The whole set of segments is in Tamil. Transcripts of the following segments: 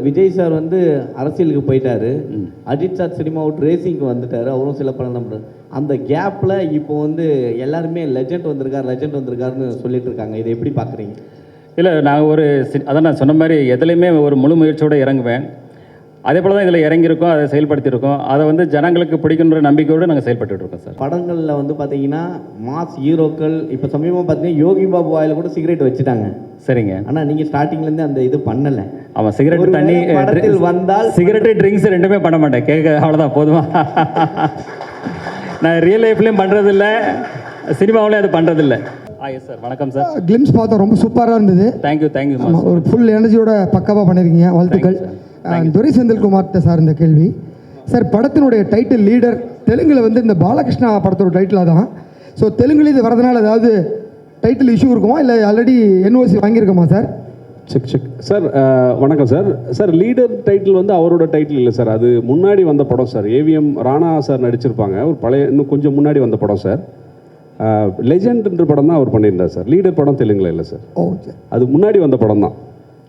விஜய் சார் வந்து அரசியலுக்கு போயிட்டாரு, அஜித் சார் சினிமா அவுட் ரேசிங்க்கு வந்துட்டாரு, அவரும் சில படம் நம்புறாரு. அந்த கேப்பில் இப்போ வந்து எல்லாருமே லெஜெண்ட் வந்திருக்காருன்னு சொல்லிட்டு இருக்காங்க. இதை எப்படி பார்க்குறீங்க? இல்லை, நான் அதான் நான் சொன்ன மாதிரி எதுலேயுமே ஒரு முழு முயற்சியோடு இறங்குவேன். அதே போல் தான் இதில் இறங்கியிருக்கோம், அதை செயல்படுத்தியிருக்கோம். அதை வந்து ஜனங்களுக்கு பிடிக்குன்ற நம்பிக்கையோடு நாங்கள் செயல்பட்டு இருக்கோம் சார். படங்களில் வந்து பார்த்தீங்கன்னா மாஸ் ஹீரோக்கள் இப்போ சமீபமாக பார்த்தீங்கன்னா யோகி பாபு வாயில் கூட சிகரெட் வச்சுட்டாங்க. சரிங்க. ஆனால் நீங்கள் ஸ்டார்டிங்லேருந்து அந்த இது பண்ணலை. ஆமாம், சிகரெட் தண்ணி படத்தில் வந்தால் சிகரெட்டு ட்ரிங்க்ஸ் ரெண்டுமே பண்ண மாட்டேன். கேட்க அவ்வளோதான் போதுமா? நான் ரியல் லைஃப்லேயும் பண்ணுறதில்ல, சினிமாவிலையும் அது பண்ணுறதில்ல. எஸ் சார், வணக்கம் சார். கிளிம்ஸ் பார்த்தோம், ரொம்ப சூப்பராக இருந்தது. தேங்க்யூ. ஒரு ஃபுல் எனர்ஜியோட பக்காவாக பண்ணியிருக்கீங்க, வாழ்த்துக்கள். துரை செந்தில்குமார்கிட்ட சார் இந்த கேள்வி. சார், படத்தினுடைய டைட்டில் லீடர் தெலுங்கில் வந்து இந்த பாலகிருஷ்ணா படத்தோட டைட்டிலாக தான். ஸோ தெலுங்குல இது வரதுனால ஏதாவது டைட்டில் இஷ்யூ இருக்குமா, இல்லை ஆல்ரெடி என்ஓசி வாங்கியிருக்கோமா சார்? Check sir. வணக்கம் சார். சார், லீடர் டைட்டில் வந்து அவரோட டைட்டில் இல்லை சார், அது முன்னாடி வந்த படம் சார். ஏவிஎம் ராணா சார் நடிச்சிருப்பாங்க, ஒரு பழைய இன்னும் கொஞ்சம் முன்னாடி வந்த படம் சார். லெஜெண்ட்ன்ற படம் தான் அவர் பண்ணியிருந்தார் சார். லீடர் படம் தெலுங்கில் இல்லை சார், அது முன்னாடி வந்த படம் தான்.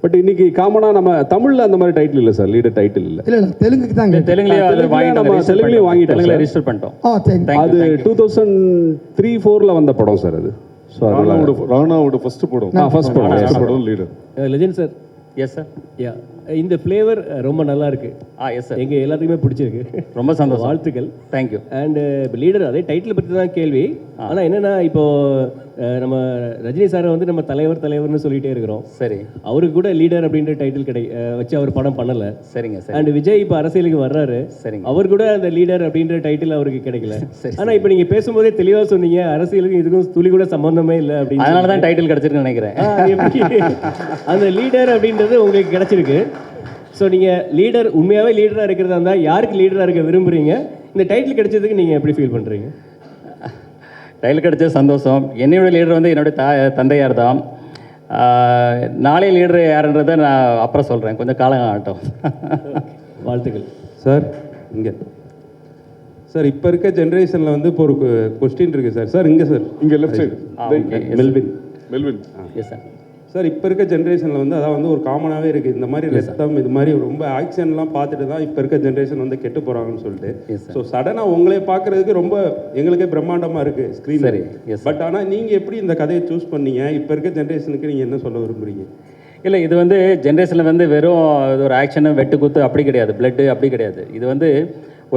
பட் இன்னைக்கு காமனாக நம்ம தமிழில் அந்த மாதிரி டைட்டில் இல்லை சார், லீடர் டைட்டில் இல்லை. இல்லை தெலுங்குக்கு தான். தெலுங்குலேயும் வாங்கிட்டோம், ரெஜிஸ்டர் பண்ணிட்டோம். அது 2003-04 வந்த படம் சார் அது. ஸோ ராணாவோட ஃபர்ஸ்ட் படம் leader. Legend sir. Yes sir. Yeah, இந்த ஃப்ளேவர் ரொம்ப நல்லா இருக்கு. எஸ் சார், எங்கள் எல்லாத்துக்குமே பிடிச்சிருக்கு. ரொம்ப சந்தோஷம், வாழ்த்துக்கள். தேங்க்யூ. அண்டு லீடர் அதே டைட்டில் பற்றி தான் கேள்வி. ஆனால் என்னென்னா இப்போது நம்ம ரஜினி சாரை வந்து நம்ம தலைவர்னு சொல்லிகிட்டே இருக்கிறோம். சரி, அவருக்கு கூட லீடர் அப்படின்ற டைட்டில் வச்சு அவர் படம் பண்ணலை. சரிங்க சார். அண்ட் விஜய் இப்போ அரசியலுக்கு வர்றாரு. சரிங்க. அவர் கூட அந்த லீடர் அப்படின்ற டைட்டில் அவருக்கு கிடைக்கல. ஆனால் இப்போ நீங்கள் பேசும்போதே தெளிவாக சொன்னீங்க, அரசியலுக்கும் இதுக்கும் துளி கூட சம்மந்தமே இல்லை அப்படின்னு. அதனால தான் டைட்டில் கிடச்சிருக்குன்னு நினைக்கிறேன். அந்த லீடர் அப்படின்றது உங்களுக்கு கிடைச்சிருக்கு. ஸோ நீங்கள் லீடர் உண்மையாகவே லீடராக இருக்கிறதா இருந்தால் யாருக்கு லீடராக இருக்க விரும்புகிறீங்க? இந்த டைட்டில் கிடைச்சதுக்கு நீங்கள் எப்படி ஃபீல் பண்ணுறீங்க? டைட்டில் கிடைச்சது சந்தோஷம். என்னோட லீடர் வந்து என்னுடைய தந்தையார் தான். நாளைய லீடர் யாருன்றதை நான் அப்புறம் சொல்கிறேன், கொஞ்சம் காலம் ஆகட்டும். வாழ்த்துக்கள் சார். இங்கே சார், இப்போ இருக்க ஜென்ரேஷனில் வந்து இப்போ ஒரு கொஸ்டின் இருக்குது சார். சார் இங்கே சார், இங்கே left side Melvin. S sir. Sir, இப்போ இருக்க ஜென்ரேஷனில் வந்து அதான் வந்து ஒரு காமனாகவே இருக்குது, இந்த மாதிரி ரத்தம் இது மாதிரி ரொம்ப ஆக்ஷன்லாம் பார்த்துட்டு தான் இப்போ இருக்க ஜென்ரேஷன் வந்து கெட்டு போகிறாங்கன்னு சொல்லிட்டு. ஸோ சடனாக உங்களே பார்க்குறதுக்கு ரொம்ப எங்களுக்கே பிரம்மாண்டமாக இருக்குது ஸ்க்ரீன். சரி. பட் ஆனால் நீங்கள் எப்படி இந்த கதையை சூஸ் பண்ணீங்க? இப்போ இருக்க ஜென்ரேஷனுக்கு நீங்கள் என்ன சொல்ல விரும்புகிறீங்க? இல்லை, இது வந்து ஜென்ரேஷனில் வந்து வெறும் ஒரு ஆக்ஷனு வெட்டு குத்து அப்படி கிடையாது, பிளட்டு அப்படி கிடையாது. இது வந்து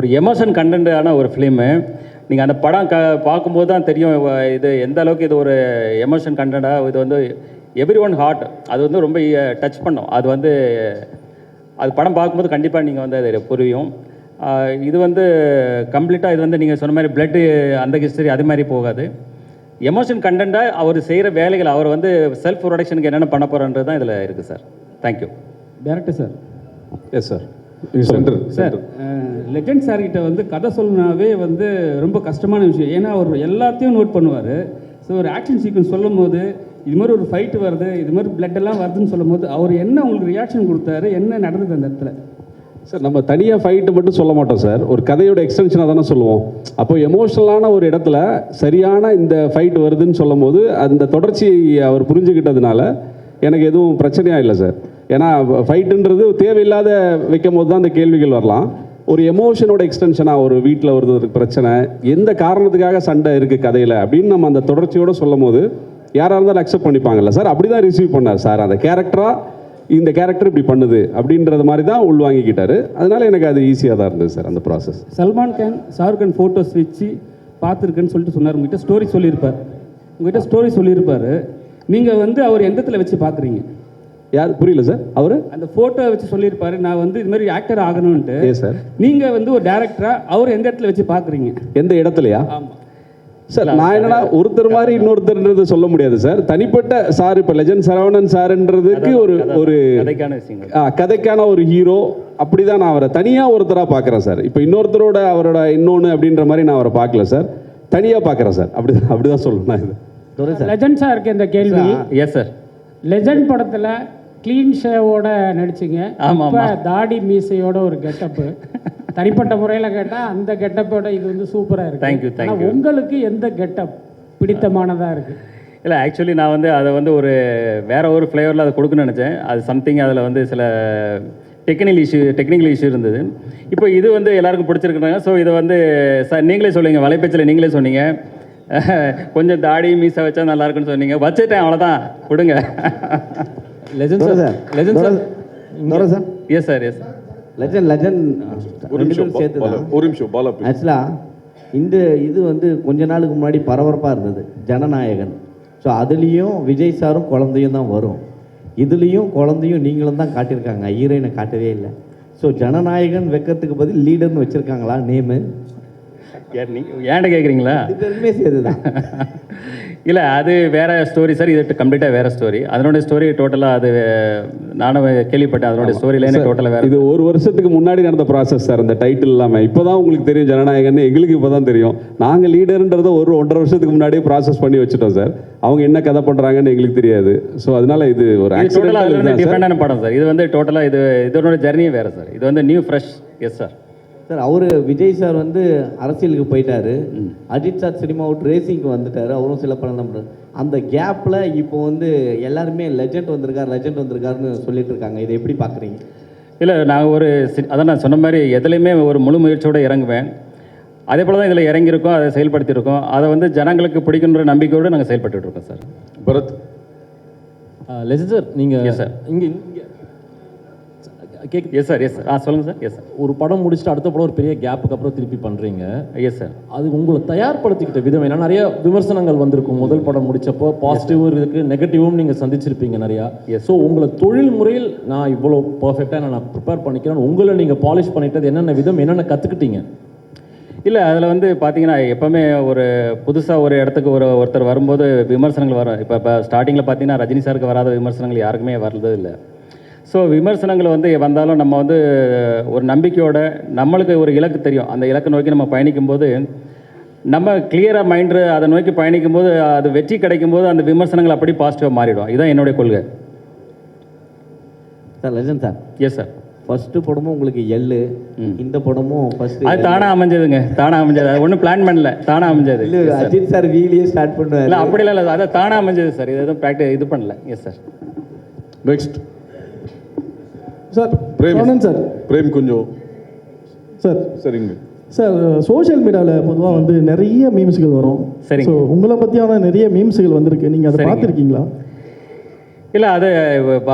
ஒரு எமோஷன் கண்டென்ட்டான ஒரு ஃபிலிமு. நீங்கள் அந்த படம் பார்க்கும்போது தான் தெரியும் இது எந்த அளவுக்கு இது ஒரு எமோஷன் கண்டென்ட்டாக. இது வந்து எவ்ரி ஒன் ஹார்ட், அது வந்து ரொம்ப டச் பண்ணும். அது வந்து அது படம் பார்க்கும்போது கண்டிப்பாக நீங்கள் வந்து அது புரியும். இது வந்து கம்ப்ளீட்டாக இது வந்து நீங்கள் சொன்ன மாதிரி பிளட்டு அந்த ஹிஸ்டரி அது மாதிரி போகாது. எமோஷன் கண்டென்ட்டாக அவர் செய்கிற வேலைகள், அவர் வந்து செல்ஃப் ப்ரொடக்ஷனுக்கு என்னென்ன பண்ண போகிறன்றது தான் இதில் இருக்குது sir. Thank you. Director sir. Yes sir. Sir, legend சார்கிட்ட வந்து கதை சொல்லணுனாவே வந்து ரொம்ப கஷ்டமான விஷயம். ஏன்னா அவர் எல்லாத்தையும் நோட் பண்ணுவார். ஸோ ஒரு ஆக்ஷன் சீக்வன்ஸ் சொல்லும் போது இது மாதிரி ஒரு ஃபைட்டு வருது, இது மாதிரி பிளட் எல்லாம் வருதுன்னு சொல்லும் போது அவர் என்ன உங்களுக்கு ரியாக்ஷன் கொடுத்தாரு, என்ன நடந்தது அந்த இடத்துல? சார், நம்ம தனியாக ஃபைட்டு மட்டும் சொல்ல மாட்டோம் சார், ஒரு கதையோட எக்ஸ்டென்ஷனாக தானே சொல்லுவோம். அப்போ எமோஷனலான ஒரு இடத்துல சரியான இந்த ஃபைட் வருதுன்னு சொல்லும் போது அந்த தொடர்ச்சி அவர் புரிஞ்சுக்கிட்டதுனால எனக்கு எதுவும் பிரச்சனையாக இல்லை சார். ஏன்னா ஃபைட்டுன்றது தேவையில்லாத வைக்கும் போது தான் அந்த கேள்விகள் வரலாம். ஒரு எமோஷனோட எக்ஸ்டென்ஷனாக ஒரு வீட்டில் ஒரு பிரச்சனை, எந்த காரணத்துக்காக சண்டை இருக்குது கதையில் அப்படின்னு நம்ம அந்த தொடர்ச்சியோடு சொல்லும் போது யாராக இருந்தாலும் அக்செப்ட் பண்ணிப்பாங்கல்ல சார். அப்படி தான் ரிசீவ் பண்ணார் சார். அந்த கேரக்டராக இந்த கேரக்டர் இப்படி பண்ணுது அப்படின்றது மாதிரி தான் உள்வாங்கிக்கிட்டாரு. அதனால எனக்கு அது ஈஸியாக தான் இருந்தது சார் அந்த ப்ராசஸ். சல்மான் கான் ஷாருக் கான் ஃபோட்டோஸ் வச்சு பார்த்துருக்கேன்னு சொல்லிட்டு சொன்னார். உங்ககிட்ட ஸ்டோரி சொல்லியிருப்பார். நீங்கள் வந்து அவர் எந்த இடத்துல வச்சு பார்க்குறீங்க? யார் புரியல சார்? அவர் அந்த ஃபோட்டோ வச்சு சொல்லியிருப்பாரு, நான் வந்து இது மாதிரி ஆக்டர் ஆகணும்ன்ட்டு. சார், நீங்கள் வந்து ஒரு டேரக்டராக அவர் எந்த இடத்துல வச்சு பார்க்குறீங்க? எந்த இடத்துலையா? ஆமாம் சார், நான் என்னன்னா ஒருத்தர் மாதிரி இன்னொருத்தர்ன்றது சொல்ல முடியாது சார். தனிப்பட்ட சார், இப்போ லெஜெண்ட் சரவணன் சார்ன்றதுக்கு ஒரு கதைக்கான ஒரு ஹீரோ, அப்படி தான் நான் அவரை தனியாக ஒருத்தராக பார்க்குறேன் சார். இப்போ இன்னொருத்தரோட அவரோட இன்னொன்று அப்படின்ற மாதிரி நான் அவரை பார்க்கல சார், தனியாக பார்க்குறேன் சார். அப்படிதான் சொல்லணும். இது லெஜெண்ட் சாருக்கு இந்த கேள்வி. Yes sir. லெஜெண்ட் படத்தில் க்ளீன் ஷேவோட நடிச்சிங்க. இப்போ தாடி மீசையோட ஒரு கெட்டப்பு. தனிப்பட்ட முறையில் கேட்டால் அந்த கெட்டப்போட இது வந்து சூப்பராக இருக்குது. தேங்க்யூ. உங்களுக்கு எந்த கெட்டப் பிடித்தமானதாக இருக்குது? இல்லை, ஆக்சுவலி நான் வந்து அதை வந்து ஒரு வேறு ஒரு ஃப்ளேவரில் அதை கொடுக்கணும்னு நினச்சேன். அது சம்திங் அதில் வந்து சில டெக்னிக்கல் இஷ்யூ இருந்தது. இப்போ இது வந்து எல்லாருக்கும் பிடிச்சிருக்குறாங்க. ஸோ இதை வந்து நீங்களே சொல்லுங்கள், வலைப்பேச்சில் நீங்களே சொன்னீங்க கொஞ்சம் தாடி மீசை வச்சா நல்லா இருக்குன்னு சொன்னீங்க. வச்சுட்டேன், அவ்வளோதான், கொடுங்க. Legend sir, legend sir, sir. Yes sir, yes sir. Legend ஒரு நிமிஷம் பாலா. ஆக்சுவலாக இந்த இது வந்து கொஞ்ச நாளுக்கு முன்னாடி பரபரப்பாக இருந்தது, ஜனநாயகன். ஸோ அதுலேயும் விஜய் சாரும் குழந்தையும் தான் வரும், இதுலேயும் குழந்தையும் நீங்களும் தான் காட்டியிருக்காங்க, ஹீரோயினை காட்டவே இல்லை. ஸோ ஜனநாயகன் வைக்கிறதுக்கு பதில் லீடர்னு வச்சுருக்காங்களா நேமு? ஏன்ட கேட்குறீங்களா? இதுமே சேர்த்துதான். இல்லை, அது வேறு ஸ்டோரி சார். இது கம்ப்ளீட்டாக வேறு ஸ்டோரி. அதனுடைய ஸ்டோரி டோட்டலாக அது நானும் கேள்விப்பட்டேன். அதனுடைய ஸ்டோரியிலே டோட்டலாக வேறு. இது ஒரு வருஷத்துக்கு முன்னாடி நடந்த ப்ராசஸ் சார். அந்த டைட்டில் இல்லாமல் இப்போ தான் உங்களுக்கு தெரியும் ஜனநாயகன், எங்களுக்கு இப்போ தான் தெரியும். நாங்கள் லீடர்ன்றதை 1.5 வருஷத்துக்கு முன்னாடியே ப்ராசஸ் பண்ணி வச்சுட்டோம் சார். அவங்க என்ன கதை பண்ணுறாங்கன்னு எங்களுக்கு தெரியாது. ஸோ அதனால இது ஒரு டிஃப்ரெண்டான படம் சார். இது வந்து டோட்டலாக இதனோட ஜர்னியே வேறு சார். இது வந்து new fresh. Yes sir. Sir, அவர் விஜய் சார் வந்து அரசியலுக்கு போயிட்டாரு, அஜித் சார் சினிமா அவுட் ரேசிங்க்கு வந்துட்டார், அவரும் சில படம் தான் பண்ணுறாரு. அந்த கேப்பில் இப்போ வந்து எல்லாருமே லெஜண்ட் வந்திருக்காருன்னு சொல்லிட்டு இருக்காங்க. இதை எப்படி பார்க்குறீங்க? இல்லை, நான் அதான் நான் சொன்ன மாதிரி எதுலேயுமே ஒரு முழு முயற்சியோடு இறங்குவேன். அதே போல் தான் இதில் இறங்கியிருக்கோம், அதை செயல்படுத்தியிருக்கோம். அதை வந்து ஜனங்களுக்கு பிடிக்குன்ற நம்பிக்கையோடு நாங்கள் செயல்பட்டு இருக்கோம் சார். பரத். லெஜண்ட் சார், நீங்கள் சார் இங்கே எஸ் சார். Yes sir. சொல்லுங்கள் சார். Yes sir. ஒரு படம் முடிச்சுட்டு அடுத்த படம் ஒரு பெரிய கேப்புக்கு அப்புறம் திருப்பி பண்ணுறீங்க. Yes sir. அது உங்களை தயார்படுத்திக்கிட்ட விதம் ஏன்னா நிறைய விமர்சனங்கள் வந்திருக்கும். முதல் படம் முடிச்சப்போ பாசிட்டிவும் இருக்குது, நெகட்டிவும் நீங்கள் சந்திச்சிருப்பீங்க நிறையா. ஸோ உங்களை தொழில் முறையில் நான் இவ்வளோ பர்ஃபெக்டாக நான் ப்ரிப்பேர் பண்ணிக்கிறேன், உங்களை நீங்கள் பாலிஷ் பண்ணிட்டது என்னென்ன விதம், என்னென்ன கற்றுக்கிட்டீங்க? இல்லை, அதில் வந்து பார்த்தீங்கன்னா எப்போவுமே ஒரு புதுசாக ஒரு இடத்துக்கு ஒருத்தர் வரும்போது விமர்சனங்கள் வரும். இப்போ ஸ்டார்டிங்கில் பார்த்தீங்கன்னா ரஜினி சாருக்கு வராத விமர்சனங்கள் யாருக்குமே வர்றது இல்லை. ஸோ விமர்சனங்கள் வந்து வந்தாலும் நம்ம வந்து ஒரு நம்பிக்கையோட, நம்மளுக்கு ஒரு இலக்கு தெரியும், அந்த இலக்கை நோக்கி நம்ம பயணிக்கும்போது நம்ம கிளியராக மைண்டு அதை நோக்கி பயணிக்கும்போது அது வெற்றி கிடைக்கும்போது அந்த விமர்சனங்கள் அப்படி பாசிட்டிவாக மாறிடும். இதுதான் என்னுடைய கொள்கை sir. Legend sir. Yes sir. First படமும் உங்களுக்கு எள்ளு, இந்த படமும் ஃபர்ஸ்ட் அது தானாக அமைஞ்சதுங்க. தானாக அமைஞ்சது, அது ஒன்றும் பிளான் பண்ணல, தானாக அமைஞ்சது. இல்லை, அஜித் சார் வீலியே ஸ்டார்ட் பண்ணுவார். இல்லை, அப்படி இல்லை, அதை தானாக அமைஞ்சது சார். இது எதுவும் இது பண்ணல. Yes sir. Next sir. Frame sir. Frame கொஞ்சம் சார். சரிங்க சார், சோஷியல் மீடியாவில் பொதுவாக வந்து நிறைய மீம்ஸ்கள் வரும். சரி. ஸோ உங்களை பற்றியான நிறைய மீம்ஸ்கள் வந்திருக்கு, நீங்கள் அதை பார்த்துருக்கீங்களா? இல்லை, அது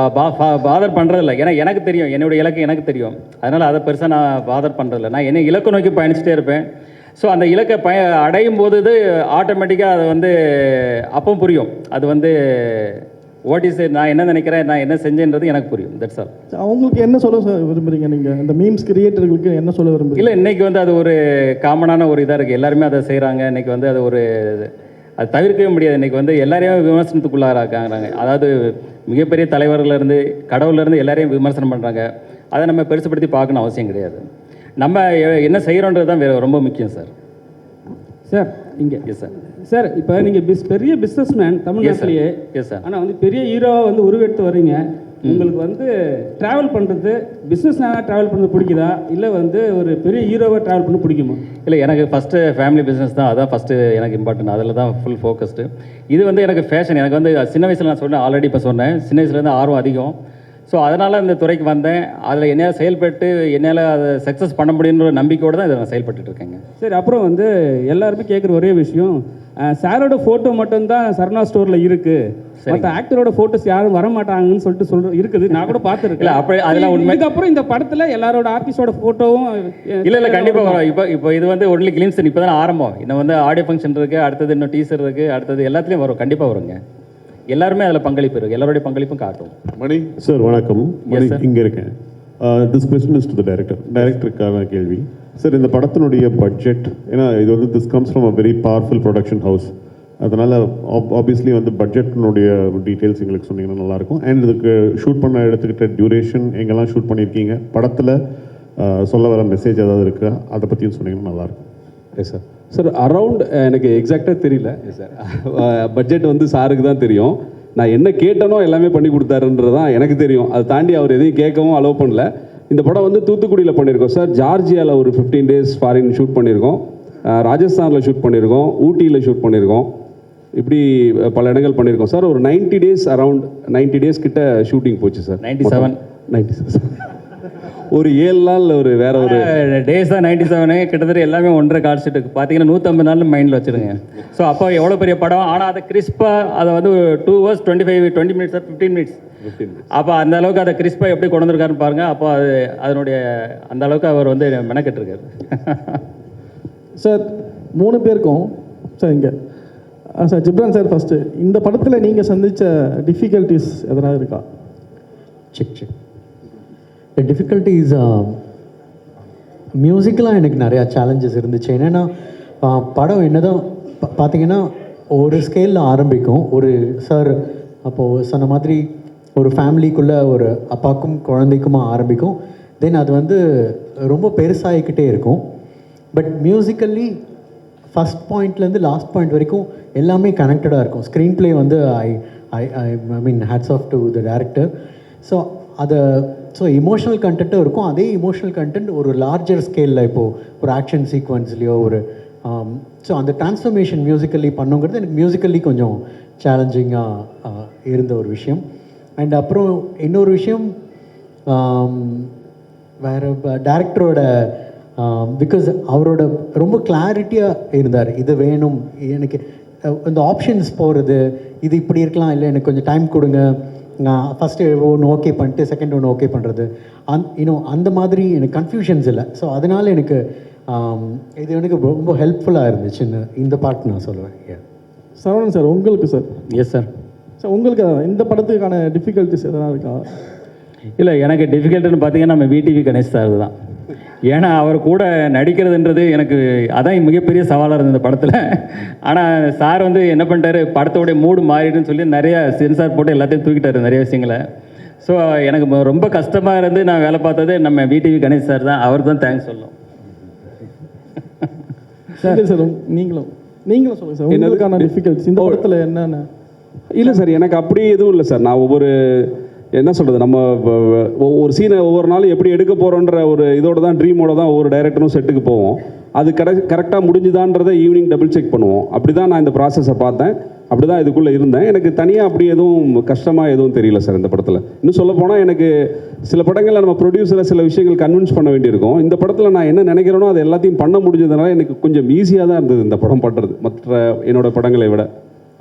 பாதர் பண்ணுறதில்ல. ஏன்னா எனக்கு தெரியும், என்னுடைய இலக்கு எனக்கு தெரியும். அதனால் அதை பெருசாக நான் பாதர் பண்ணுறதில்ல. நான் என்ன இலக்கு நோக்கி பயணிச்சுட்டே இருப்பேன். ஸோ அந்த இலக்கை அடையும் போது இது ஆட்டோமேட்டிக்காக அது வந்து அப்போ புரியும். அது வந்து வாட் இஸ் நான் என்ன நினைக்கிறேன், நான் என்ன செஞ்சேன்றது எனக்கு புரியும். That's all. அவங்களுக்கு என்ன சொல்ல விரும்புகிறீங்க நீங்கள், இந்த மீம்ஸ் கிரியேட்டர்களுக்கு என்ன சொல்ல விரும்புகிறீங்க? இல்லை, இன்றைக்கி வந்து அது ஒரு காமனான ஒரு இதாக இருக்குது. எல்லாருமே அதை செய்கிறாங்க. இன்றைக்கி வந்து அது தவிர்க்கவே முடியாது. இன்றைக்கி வந்து எல்லாரையும் விமர்சனத்துக்குள்ளாராங்க. அதாவது மிகப்பெரிய தலைவர்லேருந்து கடவுள்லேருந்து எல்லாரையும் விமர்சனம் பண்ணுறாங்க. அதை நம்ம பெருசுப்படுத்தி பார்க்கணும் அவசியம் கிடையாது. நம்ம என்ன செய்கிறோன்றது தான் ரொம்ப முக்கியம் சார். சார் இங்கே. S sir. சார், இப்போ நீங்கள் பெரிய பிஸ்னஸ் மேன் தமிழ்நாட்டிலேயே. Yes sir. ஆனால் வந்து பெரிய ஹீரோவாக வந்து உருவெடுத்து வரீங்க. உங்களுக்கு வந்து ட்ராவல் பண்ணுறது, பிஸ்னஸ் ட்ராவல் பண்ணுறது பிடிக்குதா, இல்லை வந்து ஒரு பெரிய ஹீரோவாக ட்ராவல் பண்ண பிடிக்குமா? இல்லை, எனக்கு ஃபஸ்ட்டு ஃபேமிலி பிஸ்னஸ் தான், அதான் ஃபஸ்ட்டு எனக்கு இம்பார்ட்டன்ட். அதில் தான் ஃபுல் ஃபோக்கஸ்டு. இது வந்து எனக்கு ஃபேஷன். எனக்கு வந்து சின்ன வயசில் நான் சொன்னேன், ஆல்ரெடி இப்போ சொன்னேன், சின்ன வயசுலேருந்து ஆர்வம் அதிகம். ஸோ அதனால் இந்த துறைக்கு வந்தேன். அதில் என்னால் செயல்பட்டு என்னால் அதை சக்ஸஸ் பண்ண முடியுன்ற நம்பிக்கையோடு தான் இதை நான் செயல்பட்டு இருக்கேங்க. சரி, அப்புறம் வந்து எல்லாருமே கேட்குற ஒரே விஷயம், சாரோட ஃபோட்டோ மட்டும்தான் சரணா ஸ்டோரில் இருக்குது, மற்ற ஆக்டரோட ஃபோட்டோஸ் யாரும் வர மாட்டாங்கன்னு சொல்லிட்டு இருக்குது. நான் கூட பார்த்துருக்கேன். அப்படி அதெல்லாம் உண்மை. இதுக்கப்புறம் இந்த படத்தில் எல்லாரோட ஆர்டிஸ்டோட ஃபோட்டோவும் இல்லை கண்டிப்பாக வரும். இப்போ இது வந்து ஒன்லி கிளிம்ஸ், இப்போ தான் ஆரம்பம். இன்னும் வந்து ஆடியோ ஃபங்க்ஷன் இருக்குது, அடுத்தது இன்னும் டீசர் இருக்குது, அடுத்தது எல்லாத்துலேயும் வரும். கண்டிப்பாக வருங்க. எல்லாருமே அதில் பங்களிப்பு இருக்குது, எல்லாருடைய பங்களிப்பும் காட்டும். மணி சார் வணக்கம். மணி இங்கே இருக்கேன். This question is to the டைரக்டருக்கான கேள்வி. சார், இந்த படத்தினுடைய பட்ஜெட், ஏன்னா இது வந்து this comes from a very powerful production house, அதனால் ஆப்வியஸ்லி வந்து பட்ஜெட்டினுடைய டீட்டெயில்ஸ் எங்களுக்கு சொன்னீங்கன்னா நல்லாயிருக்கும். அண்ட் இதுக்கு ஷூட் பண்ண எடுத்துக்கிட்ட டியூரேஷன், எங்கெல்லாம் ஷூட் பண்ணியிருக்கீங்க, படத்தில் சொல்ல வர மெசேஜ் ஏதாவது இருக்கா, அதை பற்றியும் சொன்னீங்கன்னா நல்லாயிருக்கும். S sir. சார், அரவுண்ட் எனக்கு எக்ஸாக்டாக தெரியல சார். பட்ஜெட் வந்து சாருக்கு தான் தெரியும். நான் என்ன கேட்டனோ எல்லாமே பண்ணி கொடுத்தாருன்றது தான் எனக்கு தெரியும். அதை தாண்டி அவர் எதையும் கேட்கவும் அலோவ் பண்ணல. இந்த படம் வந்து தூத்துக்குடியில் பண்ணியிருக்கோம் சார், ஜார்ஜியாவில் ஒரு 15 days ஃபாரின் ஷூட் பண்ணியிருக்கோம், ராஜஸ்தானில் ஷூட் பண்ணியிருக்கோம், ஊட்டியில் ஷூட் பண்ணியிருக்கோம், இப்படி பல இடங்கள் பண்ணியிருக்கோம் சார். ஒரு 90 days அரவுண்ட் 90 days கிட்ட ஷூட்டிங் போச்சு சார். 97 சார். ஒரு 7 நாள் ஒரு வேற ஒரு டேஸ் தான் 97 கிட்டத்தட்ட எல்லாமே 1.5 கால் ஷீட்டுக்கு பார்த்தீங்கன்னா 150 நாள் மைண்டில் வச்சுருங்க. ஸோ அப்போ எவ்வளோ பெரிய படம், ஆனால் அதை கிறிஸ்பாக அதை வந்து 2 hours 20 minutes 15 minutes அப்போ அந்த அளவுக்கு அதை கிறிஸ்பாக எப்படி கொண்டு வந்திருக்காருன்னு பாருங்கள். அப்போ அது அதனுடைய அந்த அளவுக்கு அவர் வந்து மெனக்கெட்டுருக்காரு. சார் 3 பேருக்கும் சார் இங்கே சார் ஜிப்ரான் சார் ஃபஸ்ட்டு, இந்த படத்தில் நீங்கள் சந்தித்த டிஃபிகல்ட்டிஸ் எதனா இருக்கா? செக் த டிஃபிகல்ட்டிஸ் மியூசிக்கெலாம் எனக்கு நிறையா சேலஞ்சஸ் இருந்துச்சு. என்னென்னா படம் என்னதான் பார்த்தீங்கன்னா ஒரு ஸ்கேலில் ஆரம்பிக்கும். ஒரு சார் அப்போது சொன்ன மாதிரி ஒரு ஃபேமிலிக்குள்ளே ஒரு அப்பாக்கும் குழந்தைக்குமா ஆரம்பிக்கும். தென் அது வந்து ரொம்ப பெருசாகிக்கிட்டே இருக்கும். பட் மியூசிக்கல்லி ஃபஸ்ட் பாயிண்ட்லேருந்து லாஸ்ட் பாயிண்ட் வரைக்கும் எல்லாமே கனெக்டடாக இருக்கும். ஸ்க்ரீன் ப்ளே வந்து I mean hats off to the director. So emotional கண்டென்ட்டும் இருக்கும். அதே இமோஷனல் கண்டென்ட் ஒரு லார்ஜர் ஸ்கேலில் இப்போது ஒரு ஆக்ஷன் சீக்வன்ஸ்லேயோ ஒரு ஸோ அந்த டிரான்ஸ்ஃபர்மேஷன் மியூசிக்கல்லி பண்ணுங்கிறது எனக்கு மியூசிக்கல்லி கொஞ்சம் சேலஞ்சிங்காக இருந்த ஒரு விஷயம். அண்ட் அப்புறம் இன்னொரு விஷயம் வேறு டேரக்டரோட பிகாஸ் அவரோட ரொம்ப கிளாரிட்டியாக இருந்தார். இது வேணும் எனக்கு, இந்த ஆப்ஷன்ஸ் போகிறது, இது இப்படி இருக்கலாம், இல்லை எனக்கு கொஞ்சம் டைம் கொடுங்க, நான் ஃபஸ்ட்டு ஒன்று ஓகே பண்ணிட்டு செகண்ட் ஒன்று ஓகே பண்ணுறது, இன்னும் அந்த மாதிரி எனக்கு கன்ஃபியூஷன்ஸ் இல்லை. ஸோ அதனால் எனக்கு இது எனக்கு ரொம்ப ஹெல்ப்ஃபுல்லாக இருந்துச்சு இந்த பார்ட் நான் சொல்லுவேன். சரவணன் சார் உங்களுக்கு சார். Yes sir. சார் உங்களுக்கு இந்த படத்துக்கான டிஃபிகல்ட்டிஸ் எதனா இருக்கா? இல்லை, எனக்கு டிஃபிகல்ட்டுன்னு பார்த்தீங்கன்னா நம்ம விடிவி கணேஷ் சார் தான். ஏன்னா அவர் கூட நடிக்கிறதுன்றது எனக்கு அதான் மிகப்பெரிய சவாலாக இருந்தது இந்த படத்தில். ஆனால் சார் வந்து என்ன பண்ணிட்டாரு, படத்தோடைய மூடு மாறிடுன்னு சொல்லி நிறைய சென்சார் போட்டு எல்லாத்தையும் தூக்கிட்டாரு நிறைய விஷயங்களை. ஸோ எனக்கு ரொம்ப கஷ்டமாக இருந்து நான் வேலை பார்த்தது நம்ம விடிவி கணேஷ் சார் தான். அவர் தான் தேங்க்ஸ் சொல்லணும். சார் சார் நீங்களும் சொல்லுங்கள் சார் உங்களுக்கான டிஃபிகல்ட்டிஸ் இந்த படத்தில் என்னென்ன? இல்லை சார், எனக்கு அப்படி எதுவும் இல்லை சார். நான் ஒவ்வொரு என்ன சொல்கிறது, நம்ம ஒவ்வொரு சீனை ஒவ்வொரு நாளும் எப்படி எடுக்க போகிறோன்ற ஒரு இதோட தான் ட்ரீமோட தான் ஒவ்வொரு டைரக்டரும் செட்டுக்கு போவோம். அது கரெக்டாக முடிஞ்சுதான்றதை ஈவினிங் டபுள் செக் பண்ணுவோம். அப்படி தான் நான் இந்த ப்ராசஸை பார்த்தேன், அப்படி தான் இதுக்குள்ளே இருந்தேன். எனக்கு தனியாக அப்படி எதுவும் கஷ்டமாக எதுவும் தெரியல சார் இந்த படத்தில். இன்னும் சொல்ல போனால் எனக்கு சில படங்களில் நம்ம ப்ரொடியூசரை சில விஷயங்கள் கன்வின்ஸ் பண்ண வேண்டியிருக்கும். இந்த படத்தில் நான் என்ன நினைக்கிறேனோ அது எல்லாத்தையும் பண்ண முடிஞ்சதுனால எனக்கு கொஞ்சம் ஈஸியாக தான் இருந்தது இந்த படம் பண்ணுறது மற்ற என்னோட படங்களை விட.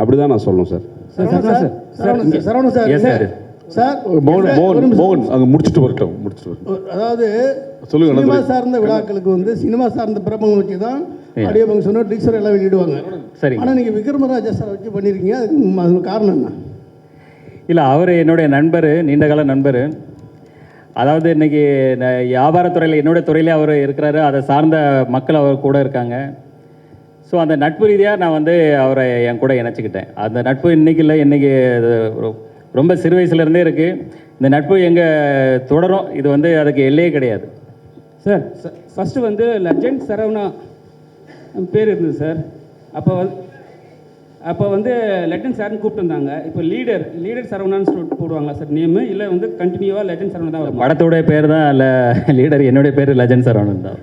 அப்படி தான் நான் சொல்லணும் சார். சரவணன் சார் சார் மோகன் அங்கே முடிச்சுட்டு வரட்டும். அதாவது சொல்லுங்க. சினிமா சார்ந்த விழாக்களுக்கு வந்து சினிமா சார்ந்த பிரபலம் வச்சு தான் ஆடியோ ஃபங்க்ஷனோ டீச்சர் எல்லாம் வெளியிடுவாங்க. சரி, ஆனால் நீங்கள் விக்ரமராஜா சார் வச்சு பண்ணியிருக்கீங்க, அதுக்கு காரணம் என்ன? இல்லை, அவர் என்னுடைய நண்பர், நீண்டகால நண்பர். அதாவது இன்றைக்கி வியாபாரத்துறையில் என்னுடைய துறையிலே அவர் இருக்கிறாரு, அதை சார்ந்த மக்கள் அவர் கூட இருக்காங்க. ஸோ அந்த நட்பு ரீதியாக நான் வந்து அவரை என் கூட இணைச்சிக்கிட்டேன். அந்த நட்பு இன்றைக்கி இல்லை, இன்றைக்கி ரொம்ப சிறு வயசுலேருந்தே இருக்குது. இந்த நட்பு எங்கே தொடரும், இது வந்து அதுக்கு எல்லையே கிடையாது. சார் ஃபஸ்ட்டு வந்து லெஜண்ட் சரவணா பேர் இருந்தது சார். அப்போ வந்து லெஜண்ட் சார்னு கூப்பிட்டு இருந்தாங்க. இப்போ லீடர் சரவணான்னு போடுவாங்களா சார் நேமு, இல்லை வந்து கண்டினியூவாக லெஜண்ட் சரவணா தான் வரும்? படத்தோடைய பேர் தான் இல்லை லீடர், என்னுடைய பேர் லெஜண்ட் சரவணன் தான்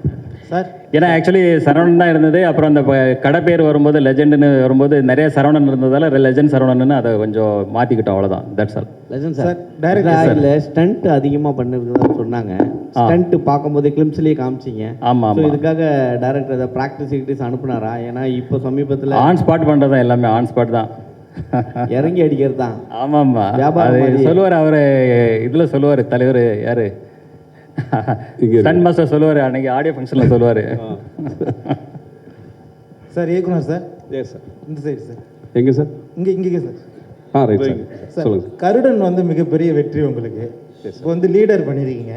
சார். ஏன்னா ஆக்சுவலி சரவணன் தான் இருந்தது. அப்புறம் அந்த கடை பேர் வரும்போது லெஜெண்டுன்னு வரும்போது நிறைய சரவணன் இருந்ததால் லெஜண்ட் சரவணன்னு அதை கொஞ்சம் மாற்றிக்கிட்டோம், அவ்வளோதான். That's all. Legend sir director stunt அதிகமாக பண்ணிருக்கிறதா சொன்னாங்க. ஸ்டண்ட் பார்க்கும்போது கிளிம்ஸ்லேயே காமிச்சிங்க. ஆமாம், இதுக்காக டைரக்டர் அதை ப்ராக்டிஸ் அனுப்புனாரா? ஏன்னா இப்போ சமீபத்தில் ஆன் ஸ்பாட் பண்ணுறது தான், எல்லாமே ஆன் ஸ்பாட் தான், இறங்கி அடிக்கிறது தான். ஆமாம்மா, அது சொல்லுவார் அவர் இதில் சொல்லுவார் தலைவர் யார் ஸ்டன் மாஸ்டர் சொல்லுவார், அன்னைக்கு ஆடியோ ஃபங்க்ஷனில் சொல்லுவார். சார் இயக்குனர் சார். Yes sir. இந்த சைடு சார். எங்கே சார்? இங்கே சார். ரைட் சார், சொல்லுங்கள். கருடன் வந்து மிகப்பெரிய வெற்றி உங்களுக்கு. இப்போ வந்து லீடர் பண்ணியிருக்கீங்க.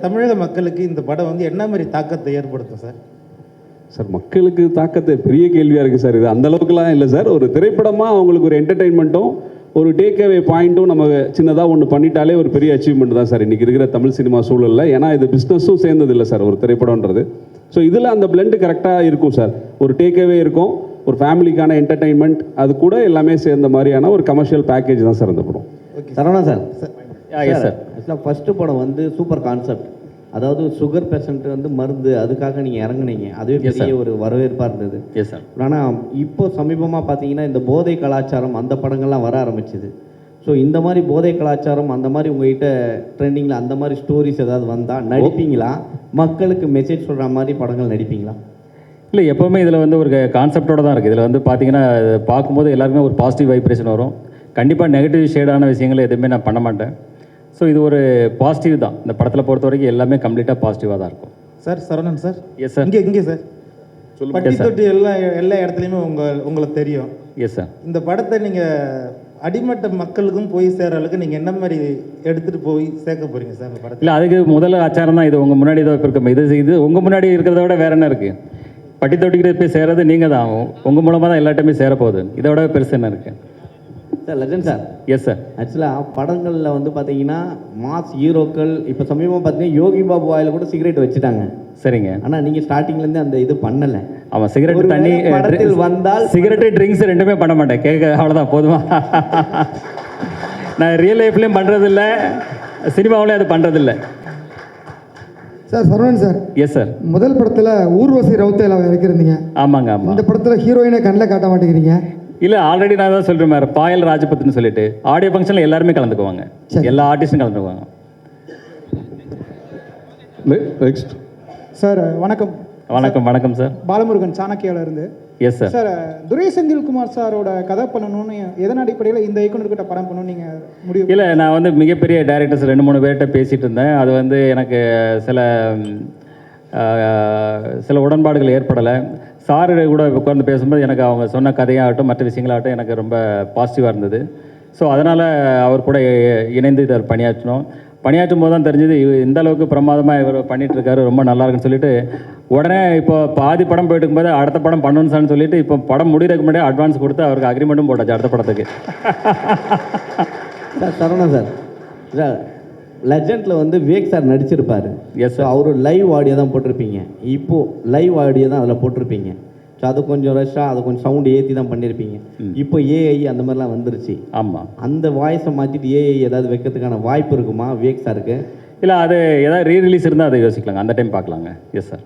தமிழக மக்களுக்கு இந்த படம் வந்து என்ன மாதிரி தாக்கத்தை ஏற்படுத்தும் சார்? சார், மக்களுக்கு தாக்கத்தை பெரிய கேள்வியாக இருக்குது சார். இது அந்தளவுக்குலாம் இல்லை சார். ஒரு திரைப்படமாக அவங்களுக்கு ஒரு என்டர்டெயின்மெண்ட்டும் ஒரு டேக் அவே பாயிண்ட்டும் நம்ம சின்னதாக ஒன்று பண்ணிட்டாலே ஒரு பெரிய அச்சீவ்மெண்ட் தான் சார் இன்றைக்கி இருக்கிற தமிழ் சினிமா சூழலில். ஏன்னா இது பிஸ்னஸும் சேர்ந்தது இல்லை சார் ஒரு திரைப்படம்ன்றது. ஸோ இதில் அந்த பிளெண்டு கரெக்டாக இருக்கும் சார். ஒரு டேக் அவே இருக்கும், ஒரு ஃபேமிலிக்கான என்டர்டெயின்மெண்ட், அது கூட எல்லாமே சேர்ந்த மாதிரியான ஒரு கமர்ஷியல் பேக்கேஜ் தான் சார் இந்த படம். சரவணா சார். சார் ஆக்சுவலாக ஃபஸ்ட்டு படம் வந்து சூப்பர் கான்செப்ட். அதாவது சுகர் பேஷண்ட் வந்து மருந்து, அதுக்காக நீங்கள் இறங்குனீங்க, அதுவே பெரிய ஒரு வரவேற்பாக இருந்தது. Yes sir. ஆனால் இப்போ சமீபமாக பார்த்தீங்கன்னா இந்த போதை கலாச்சாரம் அந்த படங்கள்லாம் வர ஆரம்பிச்சுது. ஸோ இந்த மாதிரி போதை கலாச்சாரம் அந்த மாதிரி உங்ககிட்ட ட்ரெண்டிங்கில் அந்த மாதிரி ஸ்டோரிஸ் ஏதாவது வந்தால் நடிப்பீங்களா? மக்களுக்கு மெசேஜ் சொல்கிற மாதிரி படங்கள் நடிப்பீங்களா? இல்லை, எப்போவுமே இதில் வந்து ஒரு கான்செப்டோட தான் இருக்குது. இதில் வந்து பார்த்தீங்கன்னா பார்க்கும்போது எல்லாருமே ஒரு பாசிட்டிவ் வைப்ரேஷன் வரும். கண்டிப்பாக நெகட்டிவ் ஷேடான விஷயங்கள் எதுவுமே நான் பண்ண மாட்டேன். ஸோ இது ஒரு பாசிட்டிவ் தான். இந்த படத்தில் பொறுத்த வரைக்கும் எல்லாமே கம்ப்ளீட்டாக பாசிட்டிவாக தான் இருக்கும். Sir Saravanan sir. Yes sir. இங்கே சார் பட்டி தொட்டி எல்லா இடத்துலையுமே உங்களுக்கு தெரியும். Yes sir. இந்த படத்தை நீங்கள் அடிமட்ட மக்களுக்கும் போய் சேர அளவுக்கு நீங்கள் என்ன மாதிரி எடுத்துகிட்டு போய் சேர்க்க போகிறீங்க சார் இந்த படத்தில்? இல்லை, அதுக்கு முதல்ல ஆச்சாரம் தான். இது உங்கள் முன்னாடி ஏதோ இப்போ இருக்க இது உங்கள் முன்னாடி இருக்கிறத விட வேற என்ன இருக்குது? பட்டி தொட்டிக்கிட்ட போய் சேரது நீங்கள் தான். உங்கள் மூலமாக தான் எல்லாட்டையுமே சேரப்போகுது. இதை விட பெருசு என்ன இருக்குது sir? Legend sir. Yes sir. ஆக்சுவலாக படங்களில் வந்து பார்த்தீங்கன்னா மாஸ் ஹீரோக்கள் இப்போ சமீபமாக பார்த்தீங்கன்னா யோகி பாபு வாயில் கூட சிகரெட் வச்சுட்டாங்க. சரிங்க. ஆனால் நீங்கள் ஸ்டார்டிங்லேருந்து அந்த இது பண்ணலை. ஆமாம், சிகரெட் தண்ணி படத்தில் வந்தால் சிகரெட்டு ட்ரிங்க்ஸ் ரெண்டுமே பண்ண மாட்டேன். கேட்க அவ்வளோதான் போதுமா? நான் ரியல் லைஃப்லேயும் பண்ணுறதில்ல, சினிமாவிலையும் அது பண்ணுறதில்ல. Sir Saravanan sir. Yes sir. முதல் படத்தில் ஊர்வசி ரவுத்தையில் இறக்கிருந்தீங்க. ஆமாங்க ஆமாம். இந்த படத்தில் ஹீரோயினை கண்ணில் காட்ட மாட்டேங்கிறீங்க. இல்லை, ஆல்ரெடி நான் தான் சொல்கிறேன் மேடம், பாயல் ராஜபத்னு சொல்லிட்டு ஆடியோ ஃபங்க்ஷனில் எல்லாருமே கலந்துக்குவாங்க. எல்லா ஆர்டிஸ்டும் கலந்துக்குவாங்க. நெக்ஸ்ட் சார் வணக்கம். வணக்கம். வணக்கம் சார். பாலமுருகன் சாணக்கியால இருந்து. S sir. சார் துரை செந்தில்குமார் சாரோட கதை பண்ணணும்னு எதன் அடிப்படையில் இந்த இயக்குனர்கிட்ட படம் பண்ணணும்னு நீங்கள் முடிவு? இல்லை, நான் வந்து மிகப்பெரிய டைரக்டர்ஸ் 2-3 பேர்கிட்ட பேசிகிட்டு இருந்தேன். அது வந்து எனக்கு சில உடன்பாடுகள் ஏற்படலை. சார் கூட உட்கார்ந்து பேசும்போது எனக்கு அவங்க சொன்ன கதையாகட்டும் மற்ற விஷயங்களாகட்டும் எனக்கு ரொம்ப பாசிட்டிவாக இருந்தது. ஸோ அதனால் அவர் கூட இணைந்து இதை பணியாற்றும் போது தான் தெரிஞ்சது இந்த அளவுக்கு பிரமாதமாக இவர் பண்ணிகிட்ருக்காரு, ரொம்ப நல்லா இருக்குன்னு சொல்லிட்டு உடனே இப்போ பாதி படம் போயிட்டு இருக்கும்போது அடுத்த படம் பண்ணணும்னு சார்னு சொல்லிட்டு இப்போ படம் முடிகிறதுக்கு முன்னாடியே அட்வான்ஸ் கொடுத்து அவருக்கு அக்ரிமெண்ட்டும் போட்டாச்சு அடுத்த படத்துக்கு. சார் சரவணன் சார், சார் லெஜண்டில் வந்து விவேக் சார் நடிச்சிருப்பார். Yes sir. அவர் லைவ் ஆடியோ தான் போட்டிருப்பீங்க. இப்போது லைவ் ஆடியோ தான் அதில் போட்டிருப்பீங்க. ஸோ அது கொஞ்சம் ரஷ்ஷாக அது கொஞ்சம் சவுண்டு ஏற்றி தான் பண்ணியிருப்பீங்க. இப்போ ஏஐ அந்த மாதிரிலாம் வந்துருச்சு. ஆமாம். அந்த வாய்ஸை மாற்றிட்டு ஏஐ ஏதாவது வைக்கிறதுக்கான வாய்ப்பு இருக்குமா விவேக் சாருக்கு? இல்லை, அது ஏதாவது ரீ ரிலீஸ் இருந்தால் அதை யோசிக்கலாங்க, அந்த டைம் பார்க்கலாங்க. Yes sir.